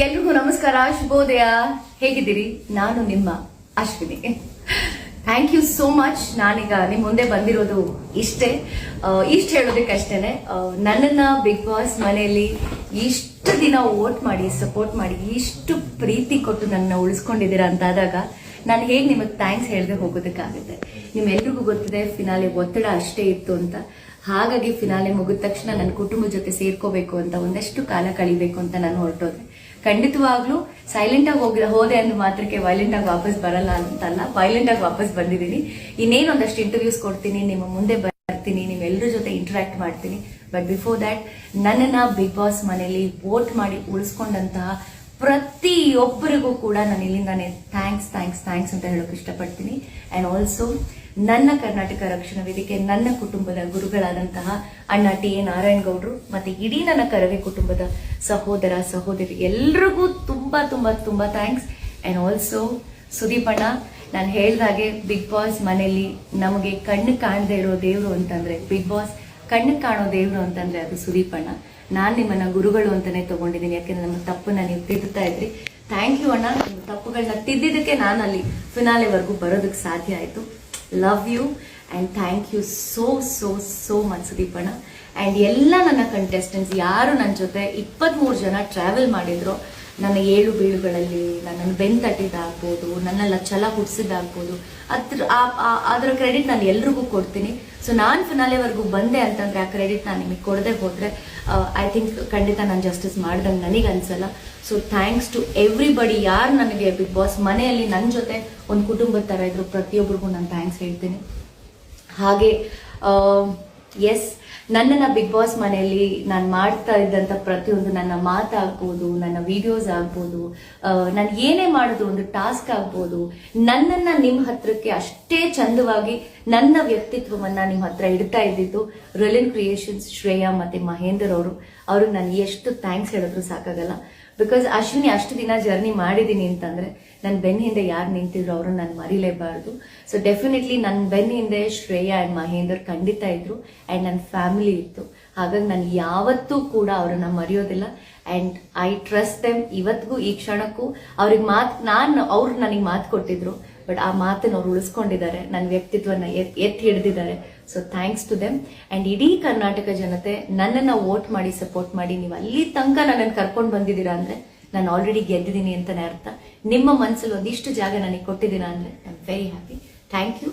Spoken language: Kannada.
ಎಲ್ರಿಗೂ ನಮಸ್ಕಾರ, ಶುಭೋದಯ. ಹೇಗಿದ್ದೀರಿ? ನಾನು ನಿಮ್ಮ Ashwini. Thank you so much. ನಾನೀಗ ನಿಮ್ ಮುಂದೆ ಬಂದಿರೋದು ಇಷ್ಟೇ ಹೇಳೋದಕ್ಕಷ್ಟೇನೆ. ನನ್ನನ್ನ ಬಿಗ್ ಬಾಸ್ ಮನೆಯಲ್ಲಿ ಇಷ್ಟು ದಿನ ವೋಟ್ ಮಾಡಿ ಸಪೋರ್ಟ್ ಮಾಡಿ ಇಷ್ಟು ಪ್ರೀತಿ ಕೊಟ್ಟು ನನ್ನ ಉಳಿಸ್ಕೊಂಡಿದ್ದೀರಾ ಅಂತಾದಾಗ ನಾನು ಹೇಗೆ ನಿಮಗೆ ಥ್ಯಾಂಕ್ಸ್ ಹೇಳದೆ ಹೋಗೋದಕ್ಕಾಗುತ್ತೆ. ನಿಮ್ಮೆಲ್ರಿಗೂ ಗೊತ್ತಿದೆ ಫಿನಾಲೆ ಒತ್ತಡ ಅಷ್ಟೇ ಇತ್ತು ಅಂತ. ಹಾಗಾಗಿ ಫಿನಾಲೆ ಮುಗಿದ ತಕ್ಷಣ ನನ್ನ ಕುಟುಂಬದ ಜೊತೆ ಸೇರ್ಕೋಬೇಕು ಅಂತ, ಒಂದಷ್ಟು ಕಾಲ ಕಳಿಬೇಕು ಅಂತ ನಾನು ಹೊರಟೋದೆ. ಖಂಡಿತವಾಗ್ಲೂ ಸೈಲೆಂಟ್ ಆಗಿ ಹೋದೆ ಅಂದ ಮಾತ್ರಕ್ಕೆ ವೈಲೆಂಟ್ ಆಗಿ ವಾಪಸ್ ಬರಲ್ಲ ಅಂತಲ್ಲ, ವೈಲೆಂಟ್ ಆಗಿ ವಾಪಸ್ ಬಂದಿದ್ದೀನಿ. ಇನ್ನೇನು ಒಂದಷ್ಟು ಇಂಟರ್ವ್ಯೂಸ್ ಕೊಡ್ತೀನಿ, ನಿಮ್ಮ ಮುಂದೆ ಬರ್ತೀನಿ, ನಿಮ್ಮೆಲ್ಲರ ಜೊತೆ ಇಂಟರಾಕ್ಟ್ ಮಾಡ್ತೀನಿ. ಬಟ್ ಬಿಫೋರ್ ದ್ಯಾಟ್ ನನ್ನನ್ನ ಬಿಗ್ ಬಾಸ್ ಮನೆಯಲ್ಲಿ ವೋಟ್ ಮಾಡಿ ಉಳಿಸ್ಕೊಂಡಂತಹ ಪ್ರತಿಯೊಬ್ಬರಿಗೂ ಕೂಡ ನಾನು ಇಲ್ಲಿಂದಾನೆ ಥ್ಯಾಂಕ್ಸ್ ಅಂತ ಹೇಳೋಕೆ ಇಷ್ಟಪಡ್ತೀನಿ. ಅಂಡ್ ಆಲ್ಸೋ ನನ್ನ ಕರ್ನಾಟಕ ರಕ್ಷಣಾ ವೇದಿಕೆ, ನನ್ನ ಕುಟುಂಬದ ಗುರುಗಳಾದಂತಹ ಅಣ್ಣ ಟಿ.ಎ. ನಾರಾಯಣ್ ಗೌಡ್ರು ಮತ್ತೆ ಇಡೀ ನನ್ನ ಕರವೇ ಕುಟುಂಬದ ಸಹೋದರ ಸಹೋದರಿ ಎಲ್ರಿಗೂ ತುಂಬಾ ತುಂಬಾ ತುಂಬಾ ಥ್ಯಾಂಕ್ಸ್. ಅಂಡ್ ಆಲ್ಸೋ ಸುದೀಪ್ ಅಣ್ಣ, ನಾನು ಹೇಳ್ದಾಗೆ ಬಿಗ್ ಬಾಸ್ ಮನೆಯಲ್ಲಿ ನಮಗೆ ಕಣ್ಣು ಕಾಣದೇ ಇರೋ ದೇವ್ರು ಅಂತಂದ್ರೆ, ಬಿಗ್ ಬಾಸ್ ಕಣ್ಣು ಕಾಣೋ ದೇವ್ರು ಅಂತಂದ್ರೆ ಅದು ಸುದೀಪ್ ಅಣ್ಣ. ನಾನು ನಿಮ್ಮನ್ನ ಗುರುಗಳು ಅಂತಾನೆ ತಗೊಂಡಿದ್ದೀನಿ, ಯಾಕೆಂದ್ರೆ ನಮ್ಮ ತಪ್ಪನ್ನ ನೀವು ತಿದ್ದುತ್ತಾ ಇದ್ರಿ. ಥ್ಯಾಂಕ್ ಯು ಅಣ್ಣ. ನಿಮ್ಮ ತಪ್ಪುಗಳನ್ನ ತಿದ್ದಿದ್ದಕ್ಕೆ ನಾನು ಅಲ್ಲಿ ಫಿನಾಲೆವರೆಗೂ ಬರೋದಕ್ಕೆ ಸಾಧ್ಯ ಆಯ್ತು. Love you and thank you so much Sudeep ಅಣ್ಣ. ಅಂಡ್ ಎಲ್ಲ ನನ್ನ ಕಂಟೆಸ್ಟೆಂಟ್ಸ್ ಯಾರು ನನ್ನ ಜೊತೆ 23 ಜನ ಟ್ರಾವೆಲ್ ಮಾಡಿದ್ರು, ನನ್ನ ಏಳು ಬೀಳುಗಳಲ್ಲಿ ನನ್ನನ್ನು ಬೆನ್ ತಟ್ಟಿದ್ದಾಗ್ಬೋದು, ನನ್ನೆಲ್ಲ ಛಲ ಹುಡ್ಸಿದ್ದಾಗ್ಬೋದು, ಅದರ ಕ್ರೆಡಿಟ್ ನಾನು ಎಲ್ರಿಗೂ ಕೊಡ್ತೀನಿ. ಸೊ ನಾನು ಫಿನಾಲೆವರೆಗೂ ಬಂದೆ ಅಂತಂದ್ರೆ ಆ ಕ್ರೆಡಿಟ್ ನಾನು ನಿಮಗೆ ಕೊಡದೆ ಹೋದ್ರೆ ಐ ಥಿಂಕ್ ಖಂಡಿತ ನಾನು ಜಸ್ಟಿಸ್ ಮಾಡ್ದಂಗೆ ನನಗೆ ಅನ್ಸಲ್ಲ. So thanks to everybody. ಯಾರು ನನಗೆ ಬಿಗ್ ಬಾಸ್ ಮನೆಯಲ್ಲಿ ನನ್ನ ಜೊತೆ ಒಂದು ಕುಟುಂಬದ ಥರ ಇದ್ರು, ಪ್ರತಿಯೊಬ್ಬರಿಗೂ ನಾನು ಥ್ಯಾಂಕ್ಸ್ ಹೇಳ್ತೀನಿ. ಹಾಗೆ ಎಸ್, ನನ್ನನ್ನು ಬಿಗ್ ಬಾಸ್ ಮನೆಯಲ್ಲಿ ನಾನು ಮಾಡ್ತಾ ಇದ್ದಂಥ ಪ್ರತಿಯೊಂದು ನನ್ನ ಮಾತಾಗ್ಬೋದು, ನನ್ನ ವಿಡಿಯೋಸ್ ಆಗ್ಬೋದು, ನಾನು ಏನೇ ಮಾಡಿದ್ರು ಒಂದು ಟಾಸ್ಕ್ ಆಗ್ಬೋದು, ನನ್ನನ್ನು ನಿಮ್ಮ ಹತ್ರಕ್ಕೆ ಅಷ್ಟೇ ಚಂದವಾಗಿ ನನ್ನ ವ್ಯಕ್ತಿತ್ವವನ್ನು ನಿಮ್ಮ ಹತ್ರ ಇಡ್ತಾ ಇದ್ದಿದ್ದು ರಿಲಿನ್ ಕ್ರಿಯೇಷನ್ಸ್ ಶ್ರೇಯಾ ಮತ್ತು ಮಹೇಂದರ್ ಅವ್ರಿಗೆ ನಾನು ಎಷ್ಟು ಥ್ಯಾಂಕ್ಸ್ ಹೇಳಿದ್ರು ಸಾಕಾಗಲ್ಲ. ಬಿಕಾಸ್ ಅಶ್ವಿನಿ ಅಷ್ಟು ದಿನ ಜರ್ನಿ ಮಾಡಿದ್ದೀನಿ ಅಂತಂದ್ರೆ ನನ್ನ ಬೆನ್ನ ಹಿಂದೆ ಯಾರು ನಿಂತಿದ್ರು ಅವ್ರನ್ನ ನಾನು ಮರಿಲೇಬಾರ್ದು. ಸೊ ಡೆಫಿನೆಟ್ಲಿ ನನ್ನ ಬೆನ್ನ ಹಿಂದೆ ಶ್ರೇಯಾ ಅಂಡ್ ಮಹೇಂದರ್ ಖಂಡಿತ ಇದ್ರು ಅಂಡ್ ನನ್ನ ಫ್ಯಾಮಿಲಿ ಇತ್ತು. ಹಾಗಾಗಿ ನಾನು ಯಾವತ್ತೂ ಕೂಡ ಅವ್ರನ್ನ ಮರೆಯೋದಿಲ್ಲ. And I trust them. ಇವತ್ತಿಗೂ ಈ ಕ್ಷಣಕ್ಕೂ ಅವ್ರಿಗೆ ಅವ್ರು ನನಗೆ ಮಾತು ಕೊಟ್ಟಿದ್ರು, ಬಟ್ ಆ ಮಾತನ್ನು ಅವ್ರು ಉಳಿಸ್ಕೊಂಡಿದ್ದಾರೆ, ನನ್ನ ವ್ಯಕ್ತಿತ್ವನ ಎತ್ತಿ ಹಿಡಿದಿದ್ದಾರೆ. So thanks to them. And ಇಡೀ ಕರ್ನಾಟಕ ಜನತೆ ನನ್ನನ್ನು ವೋಟ್ ಮಾಡಿ ಸಪೋರ್ಟ್ ಮಾಡಿ ನೀವು ಅಲ್ಲಿ ತನಕ ನನ್ನನ್ನು ಕರ್ಕೊಂಡು ಬಂದಿದ್ದೀರಾ ಅಂದ್ರೆ ನಾನು ಆಲ್ರೆಡಿ ಗೆದ್ದಿದ್ದೀನಿ ಅಂತಾನೆ ಅರ್ಥ. ನಿಮ್ಮ ಮನಸ್ಸಲ್ಲಿ ಒಂದಿಷ್ಟು ಜಾಗ ನನಗೆ ಕೊಟ್ಟಿದ್ದೀರಾ ಅಂದ್ರೆ I am very happy. Thank you.